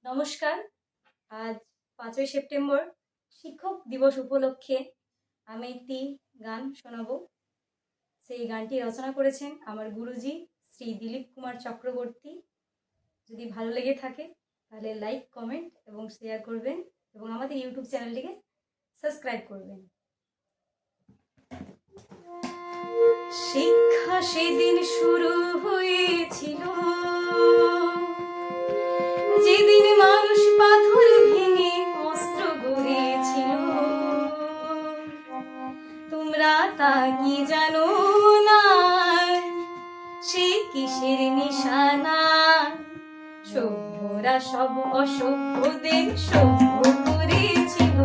নমস্কার। আজ 5ই সেপ্টেম্বর শিক্ষক দিবস উপলক্ষে আমি একটি গান শোনাবো। সেই গানটি রচনা করেছেন আমার গুরুজি শ্রী দিলীপ কুমার চক্রবর্তী। যদি ভালো লেগে থাকে তাহলে লাইক, কমেন্ট এবং শেয়ার করবেন এবং আমাদের ইউটিউব চ্যানেলটিকে সাবস্ক্রাইব করবেন। শিক্ষা সেদিন শুরু হয়েছিল, যেদিন মানুষ পাথর ভেঙে অস্ত্র গড়েছিল। তোমরা তা কি জানো না, সে কিসের নিশানা? সভ্যরা সব অসভ্যদের সভ্য করেছিল।